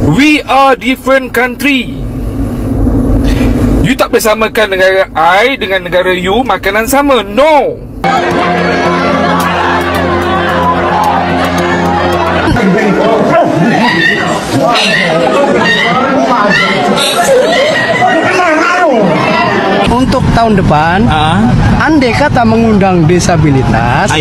We are different country. You tak boleh samakan negara I dengan negara you makanan sama. No. Untuk tahun depan, andai kata mengundang disabilitas,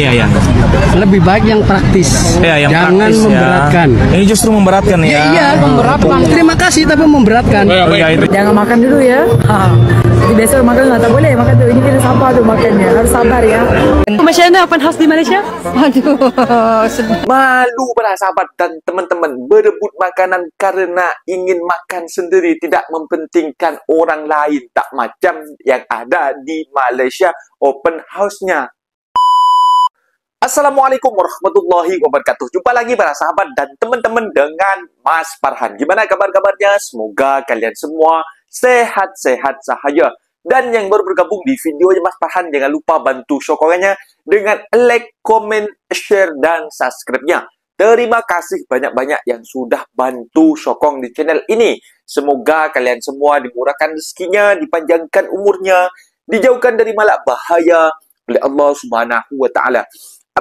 lebih baik yang praktis, yang jangan praktis, memberatkan. Ini justru memberatkan ya? Iya, memberatkan. Terima kasih tapi memberatkan. Jangan makan dulu ya. Jadi biasa makan nggak tak boleh makan tuh. Ini kita sabar tuh makannya, harus sabar ya. Macam mana open house di Malaysia? Aduh, malu para sahabat dan teman-teman berebut makanan karena ingin makan sendiri, tidak mempentingkan orang lain, tak macam yang ada di Malaysia open house-nya. Assalamualaikum warahmatullahi wabarakatuh. Jumpa lagi para sahabat dan teman-teman dengan Mas Farhan. Gimana kabar-kabarnya? Semoga kalian semua sehat-sehat sahaja. Dan yang baru bergabung di videonya Mas Farhan, jangan lupa bantu sokongannya dengan like, comment, share, dan subscribe-nya. Terima kasih banyak-banyak yang sudah bantu sokong di channel ini. Semoga kalian semua dimurahkan rezekinya, dipanjangkan umurnya, dijauhkan dari malak bahaya oleh Allah Subhanahu wa Ta'ala.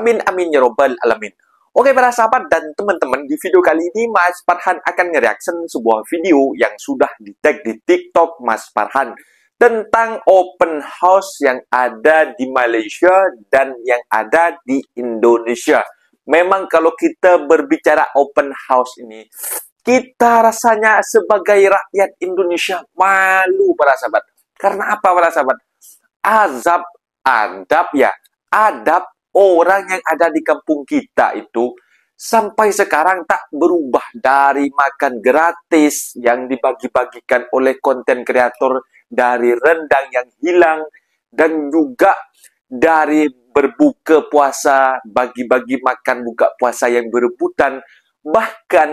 Amin amin ya robbal alamin. Oke para sahabat dan teman-teman, di video kali ini Mas Farhan akan nge-reaction sebuah video yang sudah di-tag di TikTok Mas Farhan tentang open house yang ada di Malaysia dan yang ada di Indonesia. Memang kalau kita berbicara open house ini, kita rasanya sebagai rakyat Indonesia malu para sahabat. Karena apa para sahabat? Adab orang yang ada di kampung kita itu sampai sekarang tak berubah, dari makan gratis yang dibagi-bagikan oleh konten kreator, dari rendang yang hilang, dan juga dari berbuka puasa, bagi-bagi makan buka puasa yang berebutan. Bahkan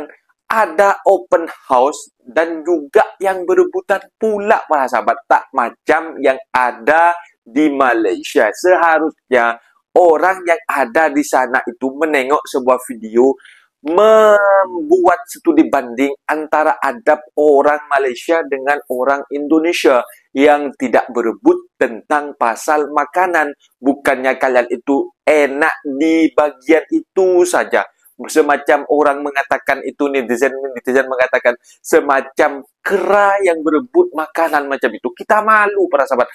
ada open house dan juga yang berebutan pula para sahabat, tak macam yang ada di Malaysia. Seharusnya orang yang ada di sana itu menengok sebuah video, membuat studi banding antara adab orang Malaysia dengan orang Indonesia yang tidak berebut tentang pasal makanan. Bukannya kalian itu enak di bagian itu saja. Semacam orang mengatakan itu, netizen mengatakan semacam kera yang berebut makanan macam itu. Kita malu para sahabat.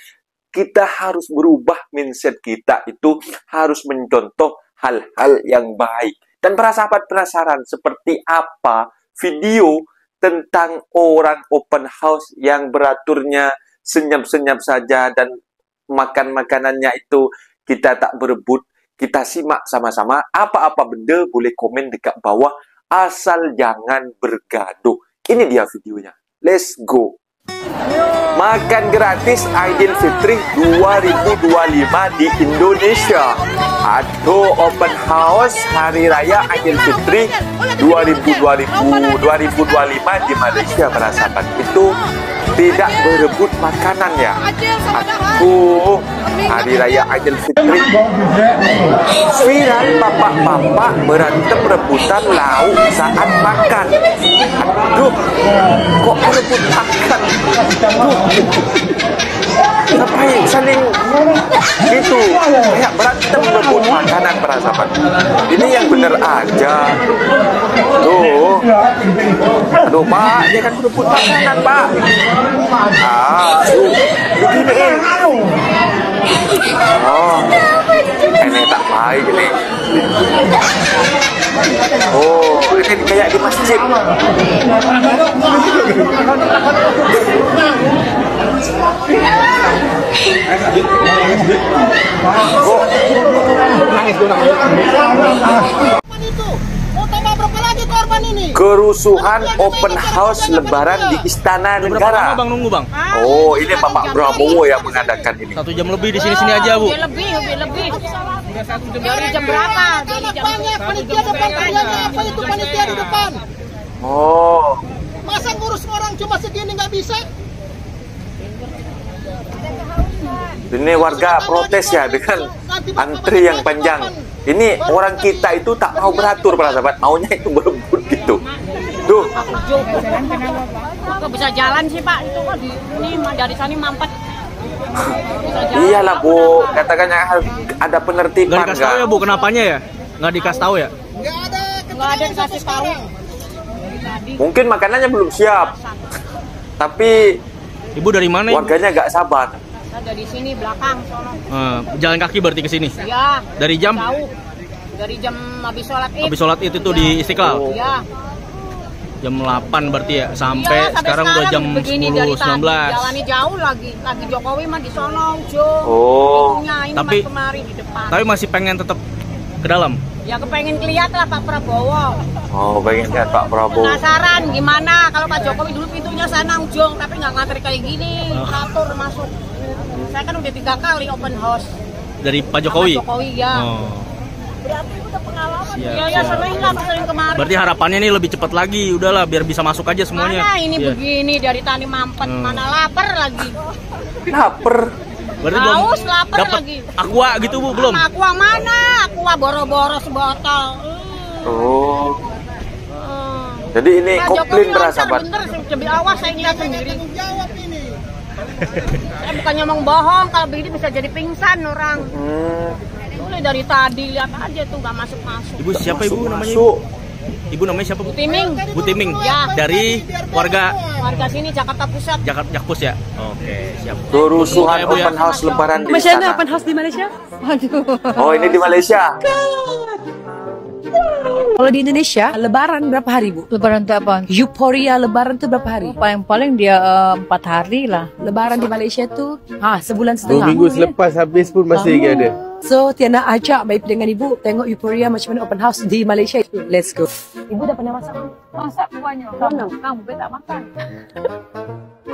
Kita harus berubah mindset kita, itu harus mencontoh hal-hal yang baik. Dan para sahabat penasaran seperti apa video tentang orang open house yang beraturnya senyap-senyap saja dan makan makanannya itu kita tak berebut. Kita simak sama-sama. Apa-apa benda boleh komen dekat bawah, asal jangan bergaduh. Ini dia videonya. Let's go. Makan gratis Aidilfitri 2025 di Indonesia. Atau open house Hari Raya Aidilfitri 2025 di Malaysia para sahabat. Itu tidak berebut makanan ya. Aku Hari Raya Aidilfitri viral bapak-bapak berantem rebutan lauk saat makan. Aduh, kok berebut makan? Ngapain saling gitu, kayak berantem berebut makanan para sahabat. Ini yang bener aja. Aduh pak, dia kan berebut makanan pak. Beginiin. Oh, ini tak baik ini. Oh, ini kayak di masjid. Kerusuhan open house Lebaran di Istana Negara. Bang, nunggu bang. Oh, ini Bapak Prabowo yang mengadakan ini. 1 jam lebih di sini aja bu. Lebih. Dari jam berapa? Banyak panitia depan, apa itu panitia di depan? Oh. Masa ngurus orang cuma segini nggak bisa? Ini warga protes ya dengan antri yang panjang. Ini orang kita itu tak mau beratur para sahabat, maunya itu berebut gitu. Aduh. Kok bisa jalan sih Pak? Itu kok ini dari sana mampet. Iyalah Bu, katakan ada penertiban. Nggak dikasih tahu ya Bu, kenapanya ya? Nggak dikasih tahu ya? Nggak ada dikasih tahu. Mungkin makanannya belum siap. Tapi Ibu dari mana? Ibu? Warganya nggak sabar. Saya dari sini belakang sono. Jalan kaki berarti ke sini? Iya. Dari jam? Jauh. Dari jam habis sholat Id. Habis sholat Id itu di Istiqlal? Iya. Jam 8 berarti ya? Sampai sekarang udah jam 10, 19. Jalannya jauh lagi Jokowi mah di sono, ujung. Oh. Ini Tapi kemari di depan. Tapi masih pengen tetap ke dalam? Ya kepengen kelihatan lah Pak Prabowo. Oh, pengen lihat Pak Prabowo. Penasaran gimana kalau Pak Jokowi dulu pintunya sana ujung, tapi nggak ngantri kayak gini, ngatur masuk. Saya kan udah 3 kali open house. Dari Pak Jokowi? Pak Jokowi ya. Oh. Berarti udah pengalaman. Siap, Ya sering lah sering kemarin. Berarti harapannya nih lebih cepat lagi, udahlah biar bisa masuk aja semuanya. Mana ini begini dari tani mampet, mana lapar lagi. Lapar. Berarti Haus, lapar dapet lagi. aqua gitu Bu, belum? Aqua mana? Aqua boro-boro sebotol. Oh. Jadi ini Pak komplain Jokowi berasa lancar, bener, lebih awas saya lihat sendiri. Saya bukannya ngomong bohong, kalau begini bisa jadi pingsan orang. Boleh dari tadi lihat aja tuh nggak masuk-masuk. Ibu siapa Ibu namanya? Ibu namanya siapa Bu? Timing. Bu Timing. Ya. Dari warga Sini Jakarta Pusat. Jakpus ya? Oke, siap. Kerusuhan Bu, ya. open house lebaran di Masih ada sana. open house di Malaysia? Waduh. Oh, ini di Malaysia. Kalau di Indonesia, Lebaran berapa hari Bu? Lebaran itu apa? Euphoria Lebaran itu berapa hari? Paling-paling dia 4 hari lah. Lebaran di Malaysia tuh, sebulan 2 setengah. minggu selepas habis pun masih lagi ada. So, Tiana ajak baik dengan Ibu tengok Euphoria macam mana open house di Malaysia. Let's go. Ibu dah pernah masak? Masak banyak. Kamu tak makan.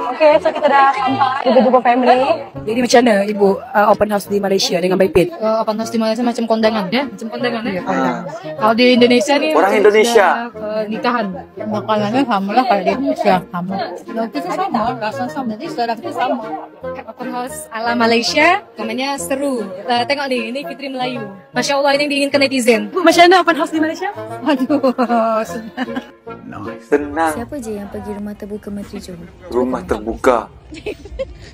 Okay, so kita dah sampai dua family. Jadi macam mana Ibu open house di Malaysia dengan Baik Pin? Open house di Malaysia macam kondangan ya? Macam kondangan ya? Kalau di Indonesia ni Orang Indonesia. Nikahan. Makanannya sama lah kayak di Indonesia. Sama. Kita sama, rasa sama. Jadi saudara kita sama. Open house ala Malaysia, namanya seru. Tengok nih, ini Fitri Melayu. Masya Allah, ini yang diinginkan netizen. Bu, macam mana open house di Malaysia? Aduh, Tenang. Siapa je yang pergi rumah terbuka Menteri Johor? Rumah terbuka.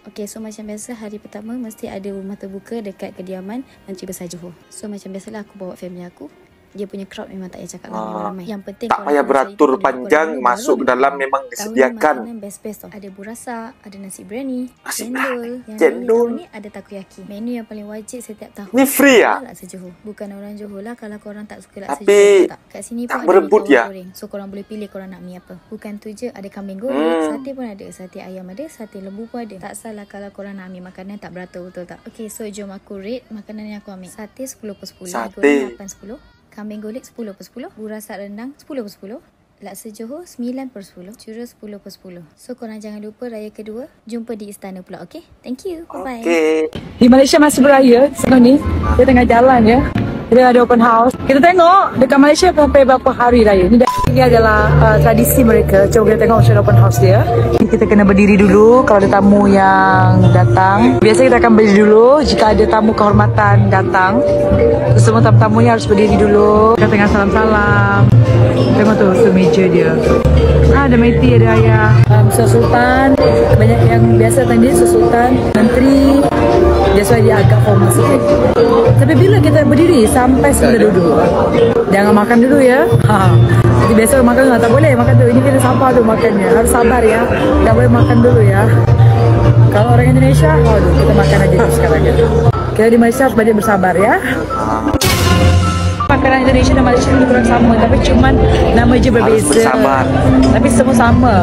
Okey, so macam biasa hari pertama mesti ada rumah terbuka dekat kediaman Menteri Besar Johor. So macam biasalah aku bawa family aku. Dia punya crowd memang tak payah cakap ramai. Yang penting Tak payah beratur panjang, masuk dalam memang disediakan. Makanan best-best tau. Ada burasa, ada nasi biryani, cendol. Yang Cendol. ni ada takoyaki. Menu yang paling wajib setiap tahun. Ni free ya? Laksa Johor. Bukan orang Johor lah kalau korang tak suka laksa Tapi Johor tak. Kat sini tak pun berebut ada ya? goreng. So korang boleh pilih korang nak mi apa. Bukan tu je, ada kambing goreng, sate pun ada, sate ayam ada, sate lembu pun ada. Tak salah kalau korang nak ambil makanan tak beratur, betul tak? Okay, so jom aku rate makanan yang aku ambil. Sate 10/10, Sate. goreng 8/10. Kambing golek 10/10, burasa rendang 10/10, laksa Johor 9/10, churros 10/10. So korang jangan lupa raya kedua jumpa di istana pula, okey? Thank you. Bye bye. Okay. Di Malaysia masih beraya sekarang ni. Dia tengah jalan ya. Dia ada open house. Kita tengok dekat Malaysia sampai berapa hari raya. Ini adalah tradisi mereka. Coba kita tengok macam open house dia. Kita kena berdiri dulu kalau ada tamu yang datang. Biasa kita akan berdiri dulu jika ada tamu kehormatan datang. Semua tamu-tamunya harus berdiri dulu. Kita tengah salam-salam. Tengok tu meja dia. Ada Meti, ada Ayah. Sultan, banyak yang biasa tadi Sultan, Menteri. That's why dia agak formal sikit. Tapi bila kita berdiri sampai kita duduk, jangan makan dulu ya. Jadi biasa makan tak boleh makan tu. Ini kita sabar tu makannya. Harus sabar ya. Tak boleh makan dulu ya. Kalau orang Indonesia, kita makan aja dulu sekarang ya. Kita di Malaysia harus banyak bersabar ya. Makanan Indonesia dan Malaysia lebih kurang sama, tapi cuman nama je berbeza. Harus bersabar. Tapi semua sama.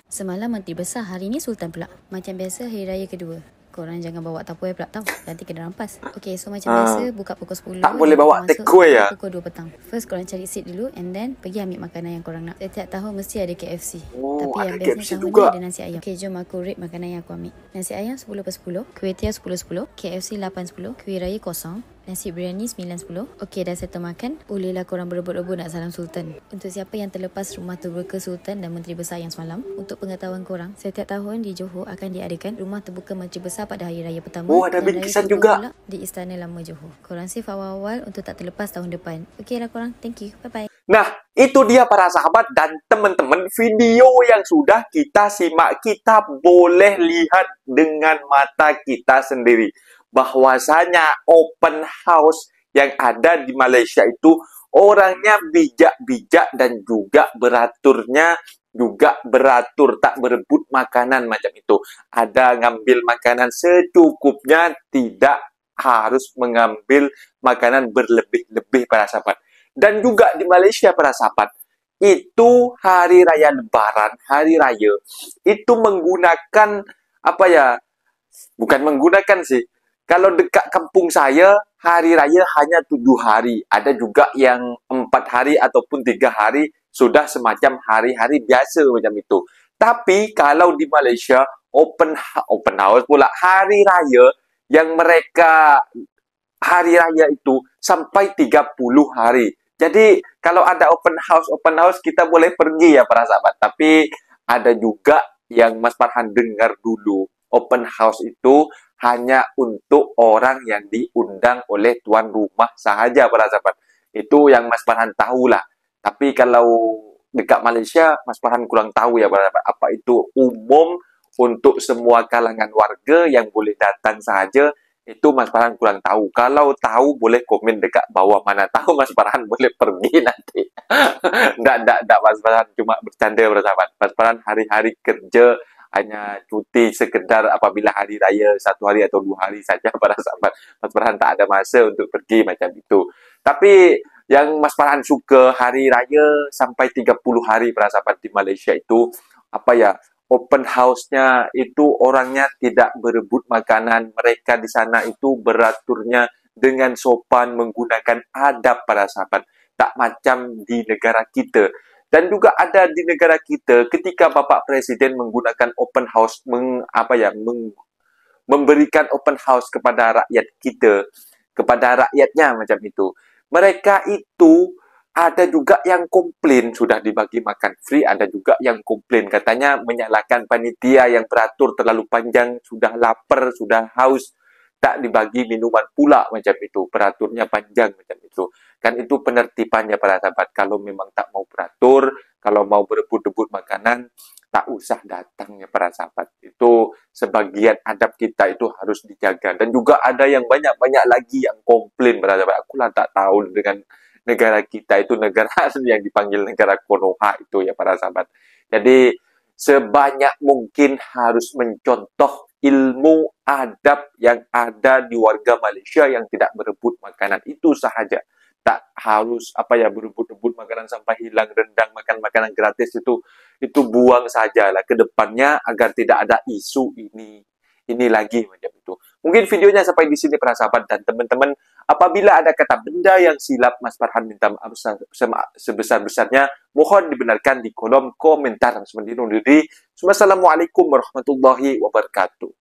Semalam Menteri Besar, hari ni Sultan pula. Macam biasa hari raya kedua. Korang jangan bawa tapoy pula tau. Nanti kena rampas. Okay, so macam biasa buka pukul 10. Tak boleh bawa masuk takeaway ya? Pukul 2 petang. First korang cari seat dulu and then pergi ambil makanan yang korang nak. Setiap tahun mesti ada KFC. Tapi ada yang bestnya KFC tahun juga. ni ada nasi ayam. Okay, jom aku rate makanan yang aku ambil. Nasi ayam 10/10, kuih tiaw 10/10, KFC 8/10, kuih raya kosong, Nasi biryani 9.10. Okey, dah settle makan. Bolehlah korang berebut-rebut nak salam Sultan. Untuk siapa yang terlepas Rumah Terbuka Sultan dan Menteri Besar yang semalam, untuk pengetahuan korang, setiap tahun di Johor akan diadakan Rumah Terbuka Menteri Besar pada Hari Raya pertama. Oh, ada bingkisan juga di Istana Lama Johor. Korang save awal-awal untuk tak terlepas tahun depan. Okeylah korang. Thank you. Bye-bye. Nah, itu dia para sahabat dan teman-teman, video yang sudah kita simak. Kita boleh lihat dengan mata kita sendiri bahwasanya open house yang ada di Malaysia itu orangnya bijak-bijak dan juga beraturnya juga beratur, tak berebut makanan macam itu. Ada ngambil makanan secukupnya, tidak harus mengambil makanan berlebih-lebih para sahabat. Dan juga di Malaysia para sahabat, itu hari raya Lebaran, hari raya itu menggunakan apa ya? Bukan menggunakan sih. Kalau dekat kampung saya, hari raya hanya 7 hari. Ada juga yang 4 hari ataupun 3 hari sudah semacam hari-hari biasa macam itu. Tapi kalau di Malaysia, open house pula hari raya yang mereka hari raya itu sampai 30 hari. Jadi kalau ada open house kita boleh pergi ya para sahabat. Tapi ada juga yang Mas Farhan dengar dulu, open house itu hanya untuk orang yang diundang oleh tuan rumah sahaja para sahabat. Itu yang Mas Farhan tahulah. Tapi kalau dekat Malaysia, Mas Farhan kurang tahu ya para sahabat. Apa itu umum untuk semua kalangan warga yang boleh datang sahaja, itu Mas Farhan kurang tahu. Kalau tahu boleh komen dekat bawah. Mana tahu Mas Farhan boleh pergi nanti. Nggak Mas Farhan cuma bercanda para sahabat. Mas Farhan hari-hari kerja hanya cuti sekedar apabila hari raya 1 hari atau 2 hari saja para sahabat. Mas Farhan tak ada masa untuk pergi macam itu. Tapi yang Mas Farhan suka hari raya sampai 30 hari para sahabat di Malaysia itu apa ya? Open house-nya itu orangnya tidak berebut makanan. Mereka di sana itu beraturnya dengan sopan, menggunakan adab para sahabat. Tak macam di negara kita. Dan juga ada di negara kita ketika Bapak Presiden menggunakan open house, memberikan open house kepada rakyat kita, kepada rakyatnya macam itu. Mereka itu ada juga yang komplain sudah dibagi makan free, ada juga yang komplain katanya menyalahkan panitia yang beratur terlalu panjang, sudah lapar, sudah haus, tak dibagi minuman pula macam itu, beraturnya panjang macam itu. Kan itu penertibannya para sahabat. Kalau memang tak mau beratur, kalau mau berebut-rebut makanan, tak usah datang ya para sahabat. Itu sebagian adab kita itu harus dijaga. Dan juga ada yang banyak-banyak lagi yang komplain para sahabat. Aku lah tak tahu dengan negara kita itu negara yang dipanggil negara Konoha itu ya para sahabat. Jadi sebanyak mungkin harus mencontoh ilmu adab yang ada di warga Malaysia yang tidak berebut makanan itu sahaja. Tak harus berebut-rebut makanan sampai hilang, rendang, makan makanan gratis itu buang sajalah ke depannya agar tidak ada isu ini lagi macam itu. Mungkin videonya sampai di sini para sahabat dan teman-teman. Apabila ada kata benda yang silap, Mas Farhan minta maaf sebesar-besarnya. Mohon dibenarkan di kolom komentar. Assalamualaikum warahmatullahi wabarakatuh.